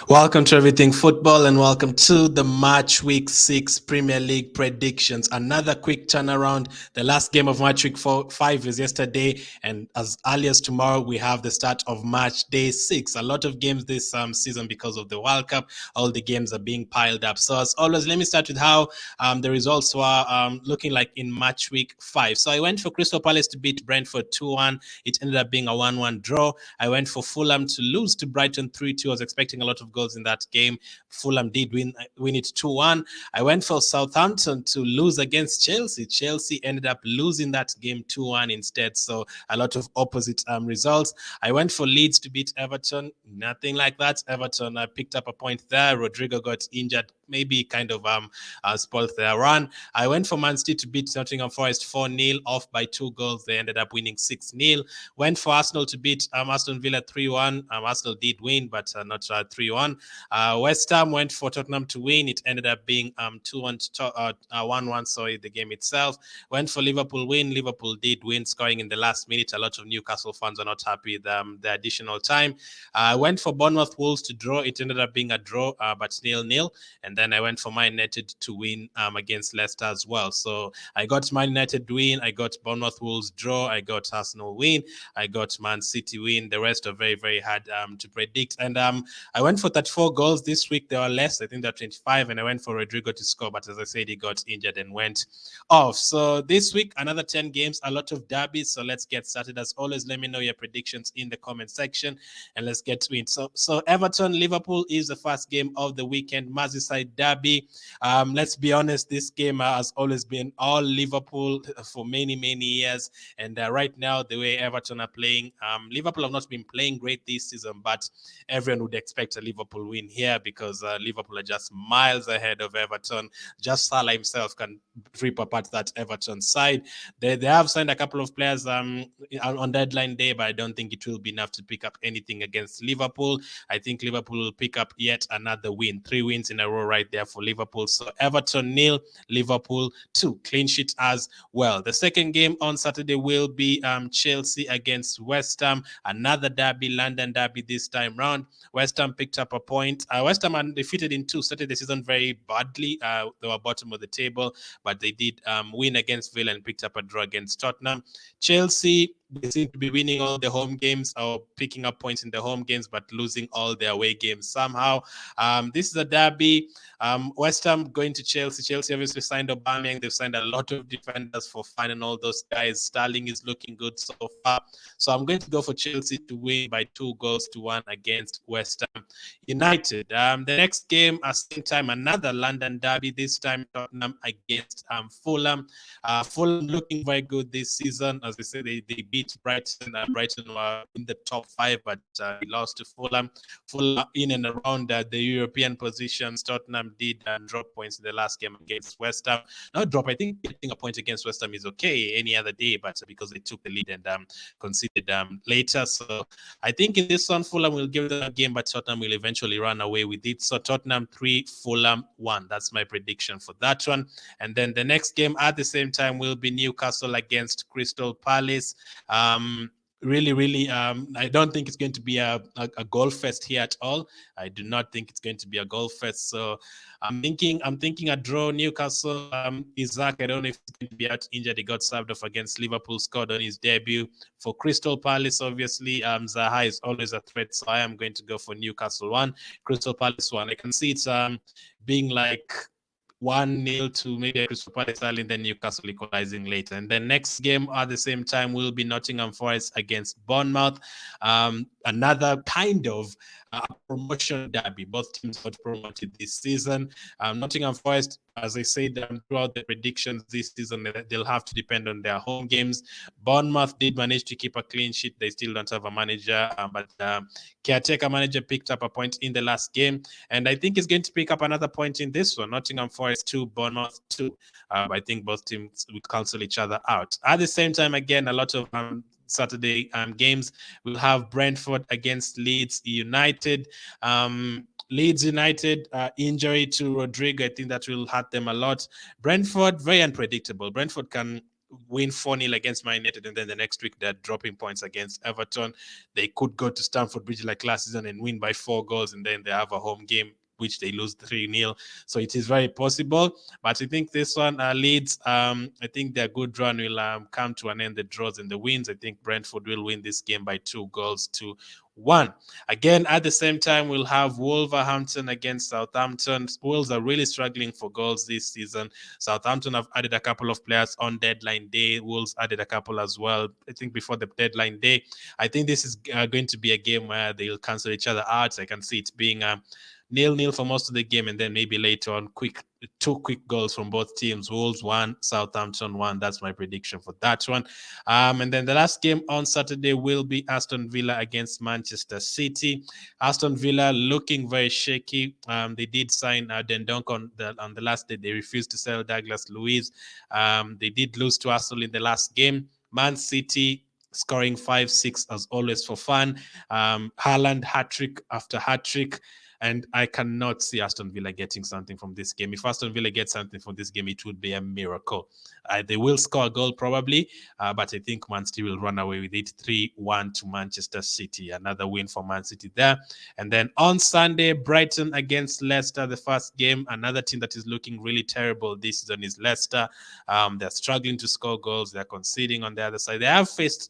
Welcome to Everything Football and welcome to the Match Week 6 Premier League predictions. Another quick turnaround. The last game of Match Week 5 is yesterday, and as early as tomorrow, we have the start of Match Day 6. A lot of games this season because of the World Cup. All the games are being piled up. So, as always, let me start with how the results were looking like in Match Week 5. So, I went for Crystal Palace to beat Brentford 2-1. It ended up being a 1-1 draw. I went for Fulham to lose to Brighton 3-2. I was expecting a lot of goals in that game. Fulham did win it 2-1. I went for Southampton to lose against Chelsea. Chelsea ended up losing that game 2-1 instead. So a lot of opposite results. I went for Leeds to beat Everton. Nothing like that. Everton picked up a point there. Rodrigo got injured, maybe kind of spoiled their run. I went for Man City to beat Nottingham Forest 4-0, off by 2 goals. They ended up winning 6-0. Went for Arsenal to beat Aston Villa 3-1. Arsenal did win, but not 3-1. West Ham went for Tottenham to win. It ended up being 2-1 1-1, sorry, the game itself. Went for Liverpool win. Liverpool did win, scoring in the last minute. A lot of Newcastle fans are not happy with the additional time. Went for Bournemouth Wolves to draw. It ended up being a draw, but 0-0. And then I went for Man United to win against Leicester as well. So I got Man United win. I got Bournemouth Wolves draw. I got Arsenal win. I got Man City win. The rest are very, very hard to predict. And I went for 34 goals this week. There were less. I think there were 25. And I went for Rodrigo to score. But as I said, he got injured and went off. So this week, another 10 games, a lot of derbies. So let's get started. As always, let me know your predictions in the comment section. And let's get to it. So Everton, Liverpool is the first game of the weekend. Merseyside derby. Let's be honest, this game has always been all Liverpool for many, many years. And right now, the way Everton are playing, Liverpool have not been playing great this season, but everyone would expect a Liverpool win here because Liverpool are just miles ahead of Everton. Just Salah himself can rip apart that Everton side. They have signed a couple of players on deadline day, but I don't think it will be enough to pick up anything against Liverpool. I think Liverpool will pick up yet another win. 3 wins in a row right there for Liverpool. So Everton 0, Liverpool 2. Clean sheet as well. The second game on Saturday will be Chelsea against West Ham. Another derby, London derby this time round. West Ham picked up a point. West Ham undefeated in 2, started the season very badly. They were bottom of the table, but they did win against Villa and picked up a draw against Tottenham. Chelsea, they seem to be winning all the home games or picking up points in the home games, but losing all their away games somehow. This is a derby. West Ham going to Chelsea. Chelsea obviously signed Aubameyang. They've signed a lot of defenders for fun and all those guys. Sterling is looking good so far. So I'm going to go for Chelsea to win by 2-1 against West Ham United. The next game, at same time, another London derby. This time Tottenham against Fulham. Fulham looking very good this season. As I said, they beat Brighton. Brighton were in the top 5, but they lost to Fulham. Fulham in and around the European positions. Tottenham did drop points in the last game against West Ham. Not drop. I think getting a point against West Ham is okay any other day, but because they took the lead and conceded later. So I think in this one, Fulham will give them a game, but Tottenham will eventually run away with it. So Tottenham 3, Fulham 1. That's my prediction for that one. And then the next game at the same time will be Newcastle against Crystal Palace. Really, I don't think it's going to be a goal fest here at all. I do not think it's going to be a goal fest. So I'm thinking a draw. Newcastle, Isaac, I don't know if he's going to be out injured. He got served off against Liverpool, scored on his debut. For Crystal Palace, obviously, Zaha is always a threat. So I am going to go for Newcastle 1, Crystal Palace 1. I can see it's being like 1-0 to maybe Crystal Palace early, and then Newcastle equalizing later. And then next game at the same time will be Nottingham Forest against Bournemouth. Another kind of promotion derby. Both teams got promoted this season. Nottingham Forest, as I said throughout the predictions this season, they'll have to depend on their home games. Bournemouth did manage to keep a clean sheet. They still don't have a manager, but caretaker manager picked up a point in the last game, and I think he's going to pick up another point in this one. Nottingham Forest 2, Bournemouth 2. I think both teams will cancel each other out. At the same time, again, a lot of Saturday games. We'll have Brentford against Leeds United. Leeds United injury to Rodrigo, I think that will hurt them a lot. Brentford, very unpredictable. Brentford can win 4-0 against Man United, and then the next week they're dropping points against Everton. They could go to Stamford Bridge like last season and win by 4 goals, and then they have a home game which they lose 3-0. So it is very possible. But I think this one, Leeds, I think their good run will come to an end. The draws and the wins. I think Brentford will win this game by 2 goals to 1. Again, at the same time, we'll have Wolverhampton against Southampton. Wolves are really struggling for goals this season. Southampton have added a couple of players on deadline day. Wolves added a couple as well, I think, before the deadline day. I think this is going to be a game where they'll cancel each other out. I can see it being 0-0 for most of the game, and then maybe later on, two quick goals from both teams. Wolves 1, Southampton 1. That's my prediction for that one. And then the last game on Saturday will be Aston Villa against Manchester City. Aston Villa looking very shaky. They did sign Dendonk on the last day. They refused to sell Douglas Luiz. They did lose to Arsenal in the last game. Man City scoring 5-6 as always for fun. Haaland hat-trick after hat-trick. And I cannot see Aston Villa getting something from this game. If Aston Villa gets something from this game, it would be a miracle. They will score a goal probably, but I think Man City will run away with it. 3-1 to Manchester City. Another win for Man City there. And then on Sunday, Brighton against Leicester, the first game. Another team that is looking really terrible this season is Leicester. They're struggling to score goals. They're conceding on the other side. They have faced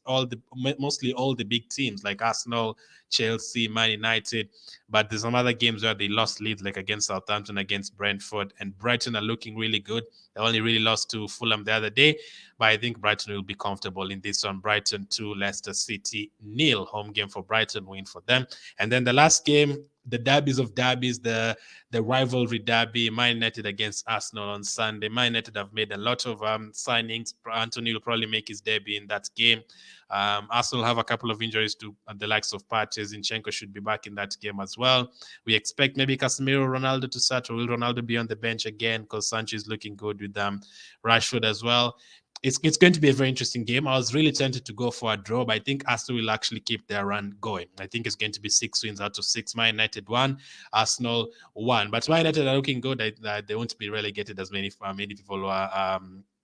mostly all the big teams like Arsenal, Chelsea, Man United, but there's some other games where they lost leads, like against Southampton, against Brentford, and Brighton are looking really good. They only really lost to Fulham the other day, but I think Brighton will be comfortable in this one. Brighton 2, Leicester City 0. Home game for Brighton, win for them. And then the last game, the derbies of derbies, the rivalry derby, Man United against Arsenal on Sunday. Man United have made a lot of signings. Anthony will probably make his debut in that game. Arsenal have a couple of injuries to the likes of Partey. Zinchenko should be back in that game as well. We expect maybe Casemiro, Ronaldo to start, or will Ronaldo be on the bench again because Sanchez is looking good with Rashford as well. It's going to be a very interesting game. I was really tempted to go for a draw, but I think Arsenal will actually keep their run going. I think it's going to be 6 wins out of 6. Man United 1, Arsenal 1. But Man United are looking good. They won't be relegated as many people are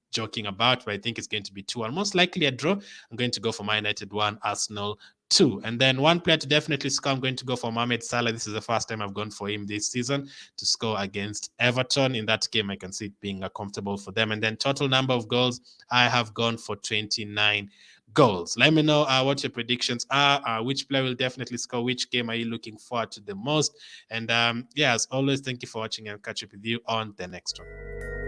joking about, but I think it's going to be 2-1. Most likely a draw. I'm going to go for Man United 1, Arsenal 2. And then one player to definitely score, I'm going to go for Mohamed Salah. This is the first time I've gone for him this season to score against Everton. In that game, I can see it being comfortable for them. And then total number of goals, I have gone for 29 goals. Let me know what your predictions are. Which player will definitely score? Which game are you looking forward to the most? And yeah, as always, thank you for watching, and catch up with you on the next one.